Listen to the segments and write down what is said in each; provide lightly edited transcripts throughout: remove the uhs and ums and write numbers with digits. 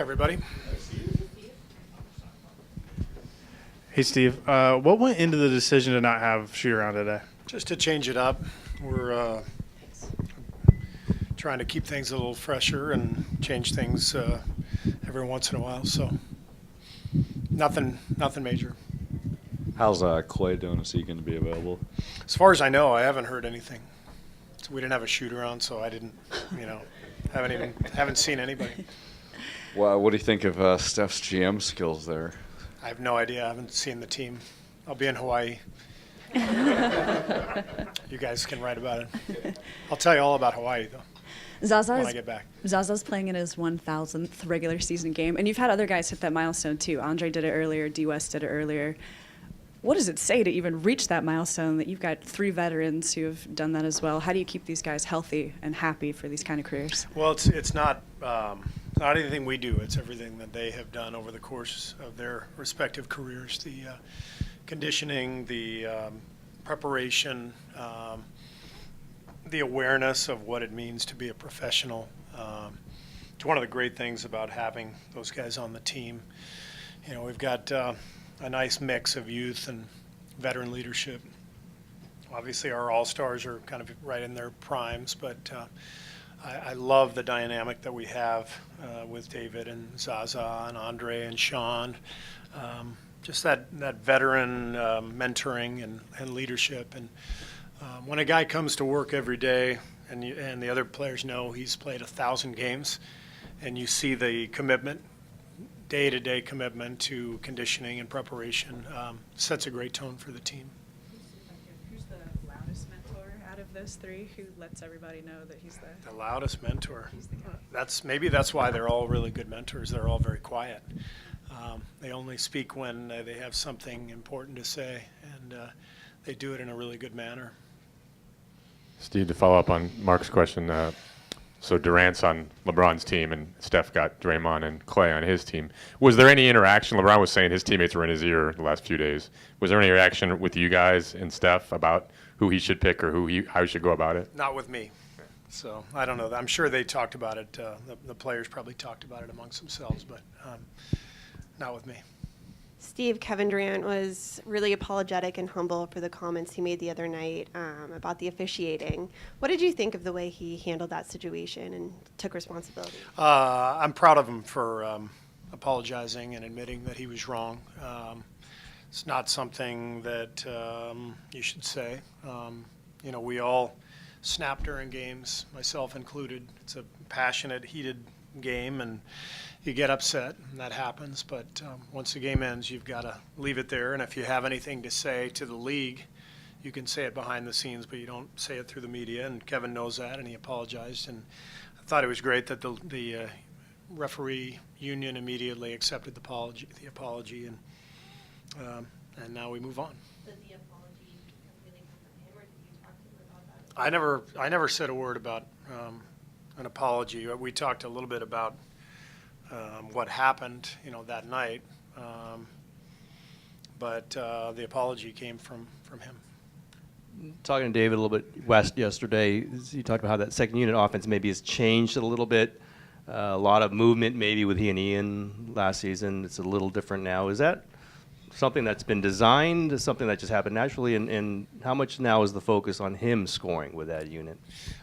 Hi, everybody. Hey, Steve. What went into the decision to not have shoot-around today? Just to change it up, we're trying to keep things a little fresher and change things every once in a while. So nothing major. How's Clay doing? Is he going to be available? As far as I know, I haven't heard anything. So we didn't have a shoot-around, so I didn't, haven't seen anybody. Well, what do you think of Steph's GM skills there? I have no idea. I haven't seen the team. I'll be in Hawaii. You guys can write about it. I'll tell you all about Hawaii, though, when I get back. Zaza's playing in his 1,000th regular season game, and you've had other guys hit that milestone, too. Andre did it earlier. D. West did it earlier. What does it say to even reach that milestone that you've got 3 veterans who have done that as well? How do you keep these guys healthy and happy for these kind of careers? Well, it's not anything we do. It's everything that they have done over the course of their respective careers. The conditioning, the preparation, the awareness of what it means to be a professional. It's one of the great things about having those guys on the team. We've got a nice mix of youth and veteran leadership. Obviously, our all-stars are kind of right in their primes, but I love the dynamic that we have with David and Zaza and Andre and Sean. Just that veteran mentoring and leadership. And when a guy comes to work every day and the other players know he's played 1,000 games, and you see the commitment, day-to-day commitment to conditioning and preparation, sets a great tone for the team. Who's the loudest mentor out of those 3 who lets everybody know that he's The loudest mentor. He's the guy. That's why they're all really good mentors. They're all very quiet. They only speak when they have something important to say, and they do it in a really good manner. Steve, to follow up on Mark's question, so Durant's on LeBron's team, and Steph got Draymond and Clay on his team. Was there any interaction? LeBron was saying his teammates were in his ear the last few days. Was there any interaction with you guys and Steph about who he should pick or how he should go about it? Not with me. So I don't know. I'm sure they talked about it. The players probably talked about it amongst themselves, but not with me. Steve, Kevin Durant was really apologetic and humble for the comments he made the other night about the officiating. What did you think of the way he handled that situation and took responsibility? I'm proud of him for apologizing and admitting that he was wrong. It's not something that you should say. We all snap during games, myself included. It's a passionate, heated game, and you get upset, and that happens. But once the game ends, you've got to leave it there. And if you have anything to say to the league, you can say it behind the scenes, but you don't say it through the media. And Kevin knows that, and he apologized. And I thought it was great that the referee union immediately accepted the apology, and now we move on. Did the apology completely come from him, or did you talk to him about that? I never said a word about an apology. We talked a little bit about what happened, that night, but the apology came from him. Talking to David a little bit West yesterday, he talked about how that second unit offense maybe has changed a little bit. A lot of movement maybe with he and Ian last season. It's a little different now. Is that something that's been designed, something that just happened naturally, and how much now is the focus on him scoring with that unit?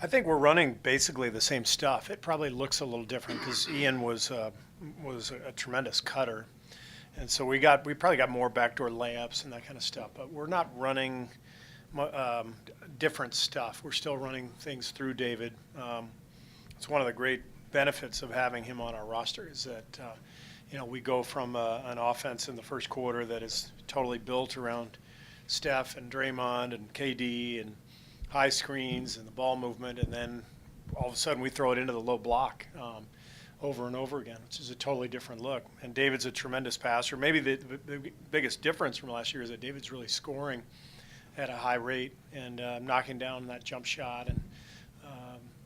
I think we're running basically the same stuff. It probably looks a little different because Ian was a tremendous cutter, and so we probably got more backdoor layups and that kind of stuff. But we're not running different stuff. We're still running things through David. It's one of the great benefits of having him on our roster is that we go from an offense in the first quarter that is totally built around Steph and Draymond and KD and high screens and the ball movement, and then all of a sudden we throw it into the low block over and over again, which is a totally different look. And David's a tremendous passer. Maybe the biggest difference from last year is that David's really scoring at a high rate and knocking down that jump shot.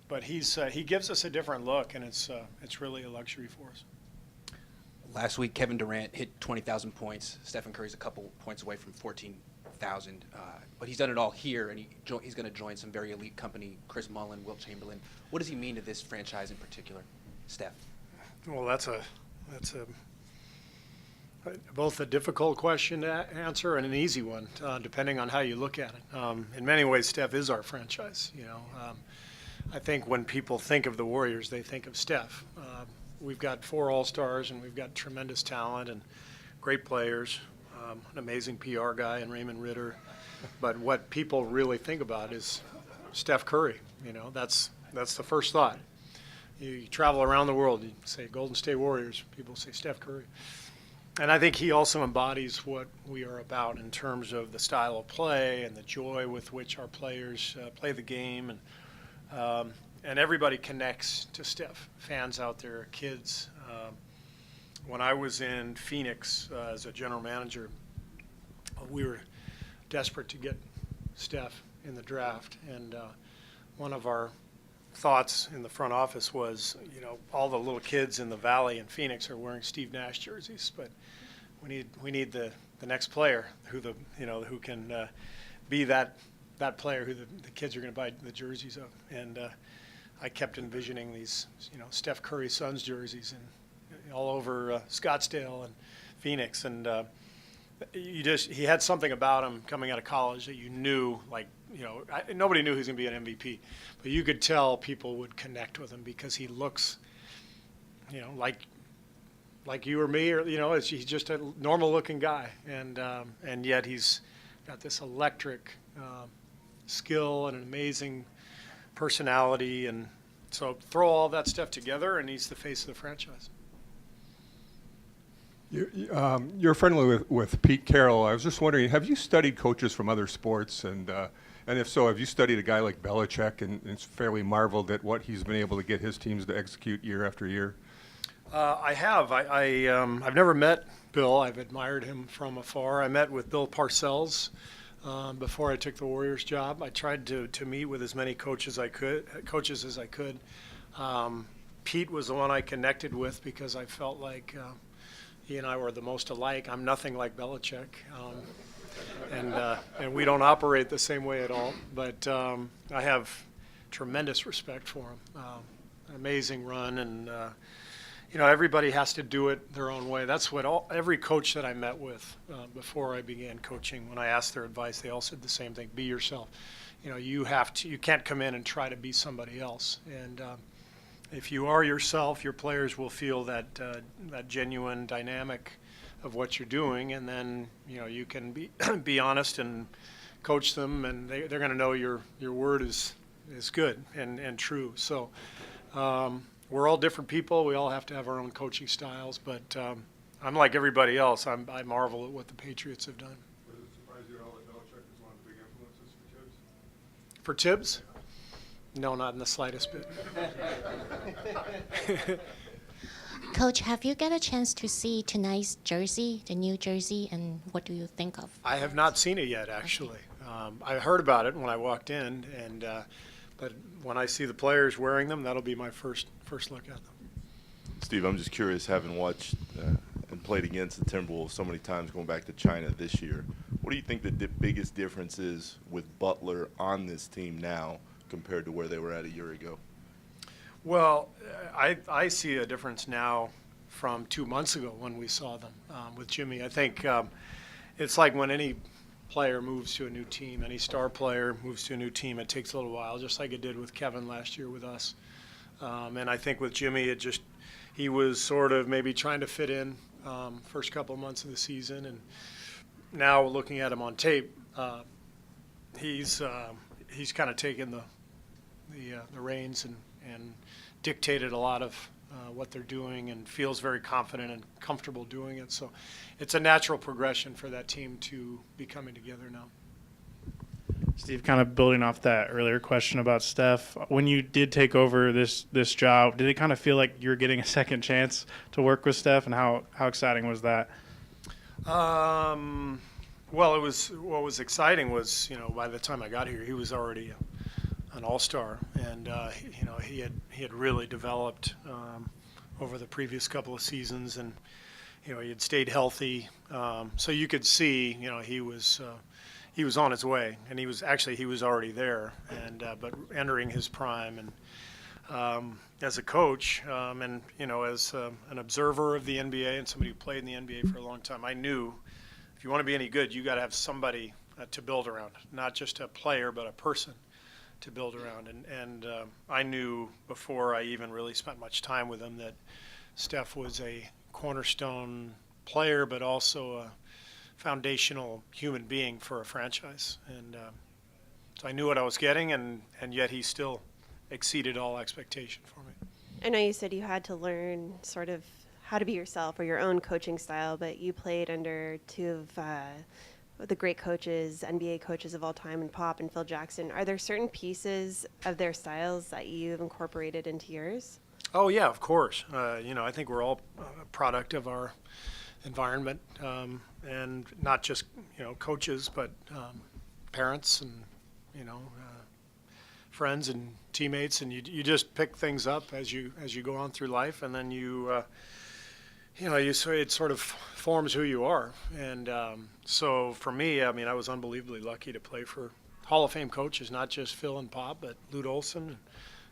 But he gives us a different look, and it's really a luxury for us. Last week, Kevin Durant hit 20,000 points. Stephen Curry's a couple points away from 14,000. But he's done it all here, and he's going to join some very elite company, Chris Mullin, Wilt Chamberlain. What does he mean to this franchise in particular, Steph? Well, that's both a difficult question to answer and an easy one, depending on how you look at it. In many ways, Steph is our franchise. I think when people think of the Warriors, they think of Steph. We've got 4 All-Stars, and we've got tremendous talent and great players, an amazing PR guy in Raymond Ritter. But what people really think about is Steph Curry. That's the first thought. You travel around the world, you say Golden State Warriors, people say Steph Curry. And I think he also embodies what we are about in terms of the style of play and the joy with which our players play the game. And everybody connects to Steph, fans out there, kids. When I was in Phoenix as a general manager, we were desperate to get Steph in the draft. And one of our thoughts in the front office was, all the little kids in the Valley in Phoenix are wearing Steve Nash jerseys, but we need the next player who can be that player who the kids are going to buy the jerseys of. And I kept envisioning these, Steph Curry Suns jerseys and all over Scottsdale and Phoenix. And he had something about him coming out of college that you knew, nobody knew he was going to be an MVP, but you could tell people would connect with him because he looks, like you or me, or he's just a normal-looking guy, and yet he's got this electric skill and an amazing personality, and so throw all that stuff together, and he's the face of the franchise. You're friendly with Pete Carroll. I was just wondering, have you studied coaches from other sports? And if so, have you studied a guy like Belichick and it's fairly marveled at what he's been able to get his teams to execute year after year? I have. I've never met Bill. I've admired him from afar. I met with Bill Parcells before I took the Warriors job. I tried to meet with as many coaches as I could. Pete was the one I connected with because I felt like he and I were the most alike. I'm nothing like Belichick, and we don't operate the same way at all. But I have tremendous respect for him. An amazing run, and everybody has to do it their own way. That's what every coach that I met with before I began coaching, when I asked their advice, they all said the same thing: be yourself. You can't come in and try to be somebody else. And if you are yourself, your players will feel that genuine dynamic of what you're doing, and then you can be honest and coach them, and they're going to know your word is good and true. So we're all different people. We all have to have our own coaching styles, but I'm like everybody else. I marvel at what the Patriots have done. Does it surprise you at all that Belichick is one of the big influences for Tibbs? For Tibbs? No, not in the slightest bit. Coach, have you got a chance to see tonight's jersey, the new jersey, and what do you think of? I have not seen it yet, actually. I heard about it when I walked in, but when I see the players wearing them, that'll be my first look at them. Steve, I'm just curious, having watched and played against the Timberwolves so many times going back to China this year, what do you think the biggest difference is with Butler on this team now compared to where they were at a year ago? Well, I see a difference now from 2 months ago when we saw them with Jimmy. I think it's like when any player moves to a new team, any star player moves to a new team, it takes a little while, just like it did with Kevin last year with us. And I think with Jimmy, he was sort of maybe trying to fit in first couple of months of the season, and now looking at him on tape, he's kind of taken the reins and dictated a lot of what they're doing, and feels very confident and comfortable doing it. So it's a natural progression for that team to be coming together now. Steve, kind of building off that earlier question about Steph, when you did take over this job, did it kind of feel like you were getting a second chance to work with Steph, and how exciting was that? Well, what was exciting was, by the time I got here, he was already an all-star, and he had really developed over the previous couple of seasons, and he had stayed healthy, so you could see he was on his way, and he was already there, and but entering his prime, and as a coach, and as an observer of the NBA and somebody who played in the NBA for a long time, I knew if you want to be any good, you got to have somebody to build around, not just a player, but a person to build around. And I knew before I even really spent much time with him that Steph was a cornerstone player, but also a foundational human being for a franchise. And so I knew what I was getting, and yet he still exceeded all expectation for me. I know you said you had to learn sort of how to be yourself or your own coaching style, but you played under two of the great coaches, NBA coaches of all time, and Pop and Phil Jackson. Are there certain pieces of their styles that you've incorporated into yours? Oh, yeah, of course. I think we're all a product of our environment, and not just, coaches, but parents and, friends and teammates, and you just pick things up as you go on through life, and then it sort of forms who you are. And so for me, I mean, I was unbelievably lucky to play for Hall of Fame coaches, not just Phil and Pop, but Lute Olson and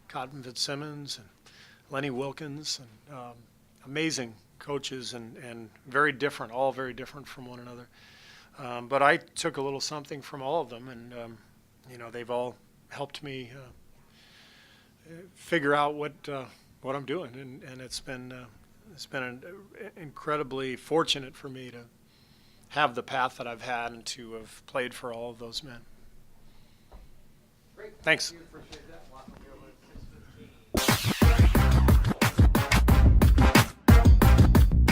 Cotton Fitzsimmons and Lenny Wilkins, and amazing coaches, and very different, all very different from one another. But I took a little something from all of them, and they've all helped me figure out what I'm doing, and it's been incredibly fortunate for me to have the path that I've had and to have played for all of those men. Great. Thanks.